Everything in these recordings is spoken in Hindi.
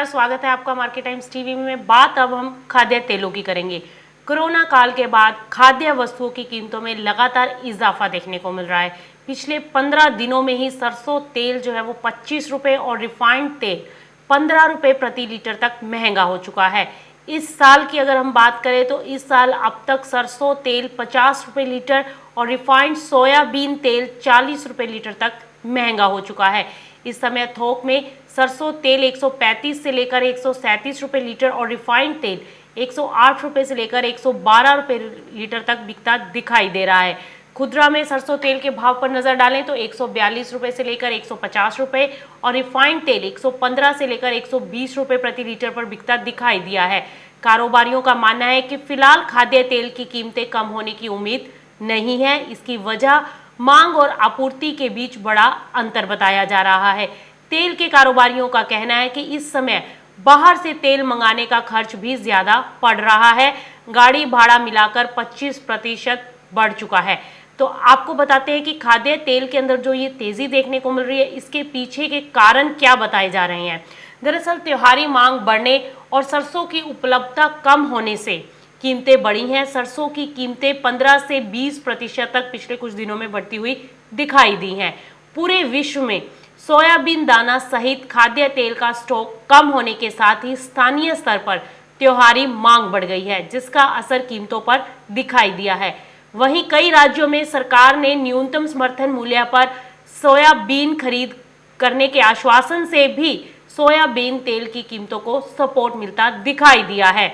नमस्कार, स्वागत है आपका मार्केट टाइम्स टीवी में। बात अब हम खाद्य तेलों की करेंगे। कोरोना काल के बाद खाद्य वस्तुओं की कीमतों में लगातार इजाफा देखने को मिल रहा है। पिछले 15 दिनों में ही सरसों तेल जो है वो 25 रुपये और रिफाइंड तेल 15 रुपये प्रति लीटर तक महंगा हो चुका है। इस साल की अगर हम बात करें तो इस साल अब तक सरसों तेल 50 रुपये लीटर और रिफाइंड सोयाबीन तेल 40 रुपये लीटर तक महंगा हो चुका है। इस समय थोक में सरसों तेल 135 से लेकर 137 रुपये लीटर और रिफाइंड तेल 108 रुपये से लेकर 112 रुपये लीटर तक बिकता दिखाई दे रहा है। खुदरा में सरसों तेल के भाव पर नजर डालें तो 142 रुपये से लेकर 150 रुपये और रिफाइंड तेल 115 से लेकर 120 रुपये प्रति लीटर पर बिकता दिखाई दिया है। कारोबारियों का मानना है कि फिलहाल खाद्य तेल की कीमतें कम होने की उम्मीद नहीं है। इसकी वजह मांग और आपूर्ति के बीच बड़ा अंतर बताया जा रहा है। तेल के कारोबारियों का कहना है कि इस समय बाहर से तेल मंगाने का खर्च भी ज्यादा पड़ रहा है। गाड़ी भाड़ा मिलाकर 25% बढ़ चुका है। तो आपको बताते हैं कि खाद्य तेल के अंदर जो ये तेजी देखने को मिल रही है, इसके पीछे के कारण क्या बताए जा रहे हैं। दरअसल त्योहारी मांग बढ़ने और सरसों की उपलब्धता कम होने से कीमतें बढ़ी हैं। सरसों की कीमतें 15 से 20% तक पिछले कुछ दिनों में बढ़ती हुई दिखाई दी हैं। पूरे विश्व में सोयाबीन दाना सहित खाद्य तेल का स्टॉक कम होने के साथ ही स्थानीय स्तर पर त्योहारी मांग बढ़ गई है, जिसका असर कीमतों पर दिखाई दिया है। वहीं कई राज्यों में सरकार ने न्यूनतम समर्थन मूल्य पर सोयाबीन खरीद करने के आश्वासन से भी सोयाबीन तेल की कीमतों को सपोर्ट मिलता दिखाई दिया है।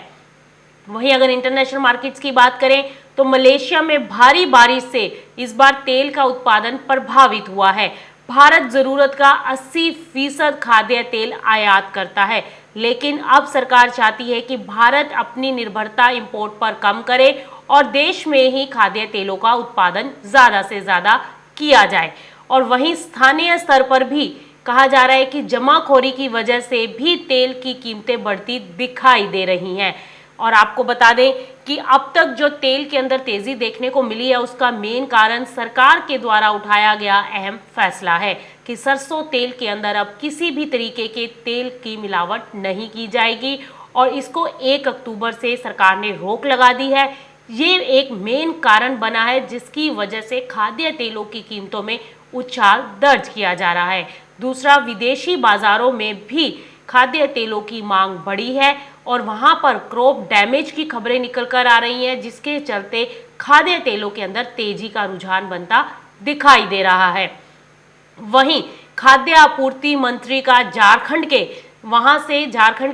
वहीं अगर इंटरनेशनल मार्केट्स की बात करें तो मलेशिया में भारी बारिश से इस बार तेल का उत्पादन प्रभावित हुआ है। भारत जरूरत का 80% खाद्य तेल आयात करता है, लेकिन अब सरकार चाहती है कि भारत अपनी निर्भरता इंपोर्ट पर कम करे और देश में ही खाद्य तेलों का उत्पादन ज्यादा से ज्यादा किया जाए। और वहीं स्थानीय स्तर पर भी कहा जा रहा है कि जमाखोरी की वजह से भी तेल की कीमतें बढ़ती दिखाई दे रही हैं। और आपको बता दें कि अब तक जो तेल के अंदर तेजी देखने को मिली है, उसका मेन कारण सरकार के द्वारा उठाया गया अहम फैसला है कि सरसों तेल के अंदर अब किसी भी तरीके के तेल की मिलावट नहीं की जाएगी और इसको 1 अक्टूबर से सरकार ने रोक लगा दी है। ये एक मेन कारण बना है जिसकी वजह से खाद्य तेलों की कीमतों में उछाल दर्ज किया जा रहा है। दूसरा, विदेशी बाजारों में भी खाद्य तेलों की मांग बढ़ी है और वहां पर क्रॉप डैमेज की खबरें निकल कर आ रही हैं, जिसके चलते खाद्य तेलों के अंदर तेजी का रुझान बनता दिखाई दे रहा है। वहीं खाद्य आपूर्ति मंत्री का झारखंड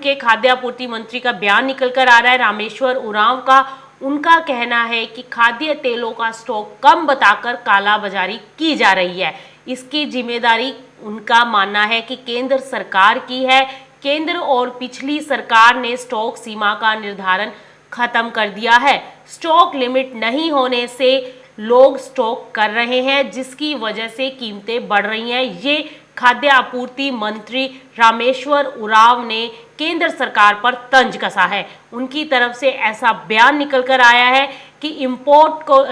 के खाद्य आपूर्ति मंत्री का बयान निकल कर आ रहा है, रामेश्वर उरांव का। उनका कहना है कि खाद्य तेलों का स्टॉक कम बताकर कालाबाजारी की जा रही है। इसकी जिम्मेदारी उनका मानना है कि केंद्र सरकार की है। केंद्र और पिछली सरकार ने स्टॉक सीमा का निर्धारण खत्म कर दिया है। स्टॉक लिमिट नहीं होने से लोग स्टॉक कर रहे हैं, जिसकी वजह से कीमतें बढ़ रही हैं। ये खाद्य आपूर्ति मंत्री रामेश्वर उरांव ने केंद्र सरकार पर तंज कसा है। उनकी तरफ से ऐसा बयान निकल कर आया है कि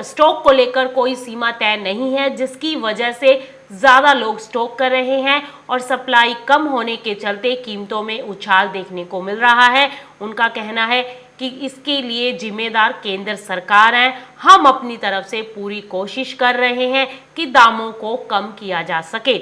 स्टॉक को लेकर कोई सीमा तय नहीं है, जिसकी वजह से ज़्यादा लोग स्टॉक कर रहे हैं और सप्लाई कम होने के चलते कीमतों में उछाल देखने को मिल रहा है। उनका कहना है कि इसके लिए जिम्मेदार केंद्र सरकार है। हम अपनी तरफ से पूरी कोशिश कर रहे हैं कि दामों को कम किया जा सके।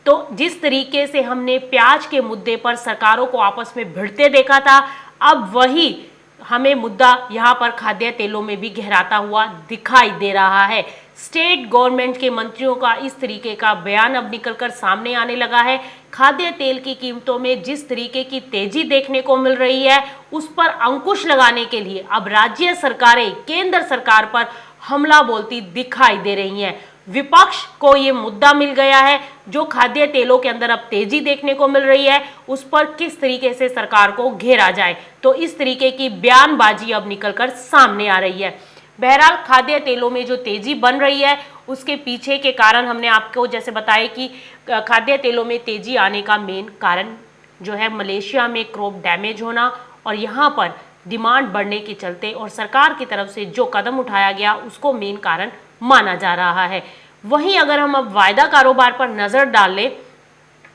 तो जिस तरीके से हमने प्याज के मुद्दे पर सरकारों को आपस में भिड़ते देखा था, अब वही हमें मुद्दा यहाँ पर खाद्य तेलों में भी गहराता हुआ दिखाई दे रहा है। स्टेट गवर्नमेंट के मंत्रियों का इस तरीके का बयान अब निकलकर सामने आने लगा है। खाद्य तेल की कीमतों में जिस तरीके की तेजी देखने को मिल रही है, उस पर अंकुश लगाने के लिए अब राज्य सरकारें केंद्र सरकार पर हमला बोलती दिखाई दे रही हैं। विपक्ष को ये मुद्दा मिल गया है, जो खाद्य तेलों के अंदर अब तेजी देखने को मिल रही है, उस पर किस तरीके से सरकार को घेरा जाए। तो इस तरीके की बयानबाजी अब निकलकर सामने आ रही है। बहरहाल खाद्य तेलों में जो तेजी बन रही है, उसके पीछे के कारण हमने आपको जैसे बताया कि खाद्य तेलों में तेजी आने का मेन कारण जो है मलेशिया में क्रॉप डैमेज होना और यहाँ पर डिमांड बढ़ने के चलते और सरकार की तरफ से जो कदम उठाया गया, उसको मेन कारण माना जा रहा है। वहीं अगर हम अब वायदा कारोबार पर नजर डाल लें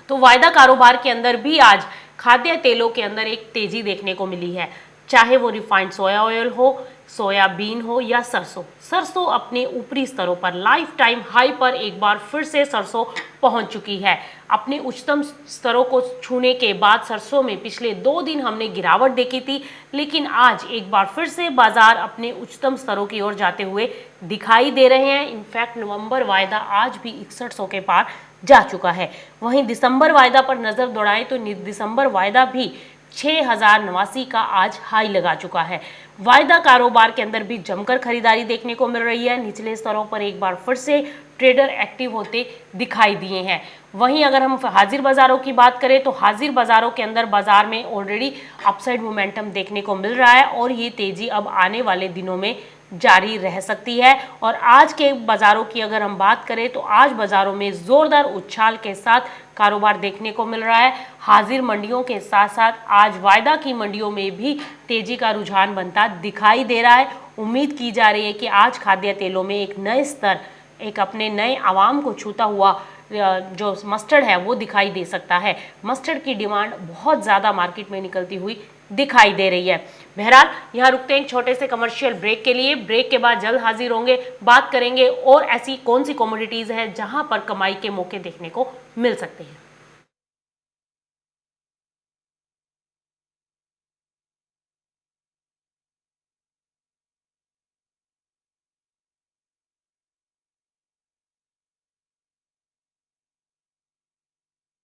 तो वायदा कारोबार के अंदर भी आज खाद्य तेलों के अंदर एक तेजी देखने को मिली है, चाहे वो रिफाइंड सोया ऑयल हो, सोयाबीन हो या सरसों। सरसों अपने ऊपरी स्तरों पर लाइफ टाइम हाई पर एक बार फिर से सरसों पहुंच चुकी है। अपने उच्चतम स्तरों को छूने के बाद सरसों में पिछले 2 दिन हमने गिरावट देखी थी, लेकिन आज एक बार फिर से बाजार अपने उच्चतम स्तरों की ओर जाते हुए दिखाई दे रहे हैं। इनफैक्ट नवंबर वायदा आज भी 6100 के पार जा चुका है। वहीं दिसंबर वायदा पर नजर दौड़ाएं तो दिसंबर वायदा भी 6089 का आज हाई लगा चुका है। वायदा कारोबार के अंदर भी जमकर खरीदारी देखने को मिल रही है। निचले स्तरों पर एक बार फिर से ट्रेडर एक्टिव होते दिखाई दिए हैं। वहीं अगर हम हाजिर बाजारों की बात करें तो हाजिर बाजारों के अंदर बाजार में ऑलरेडी अपसाइड मोमेंटम देखने को मिल रहा है और ये तेजी अब आने वाले दिनों में जारी रह सकती है। और आज के बाजारों की अगर हम बात करें तो आज बाजारों में जोरदार उछाल के साथ कारोबार देखने को मिल रहा है। हाजिर मंडियों के साथ साथ आज वायदा की मंडियों में भी तेजी का रुझान बनता दिखाई दे रहा है। उम्मीद की जा रही है कि आज खाद्य तेलों में एक नए स्तर, एक अपने नए आवाम को छूता हुआ जो मस्टर्ड है वो दिखाई दे सकता है। मस्टर्ड की डिमांड बहुत ज़्यादा मार्केट में निकलती हुई दिखाई दे रही है। बहरहाल यहाँ रुकते हैं एक छोटे से कमर्शियल ब्रेक के लिए। ब्रेक के बाद जल्द हाजिर होंगे, बात करेंगे और ऐसी कौन सी कमोडिटीज़ हैं जहाँ पर कमाई के मौके देखने को मिल सकते हैं।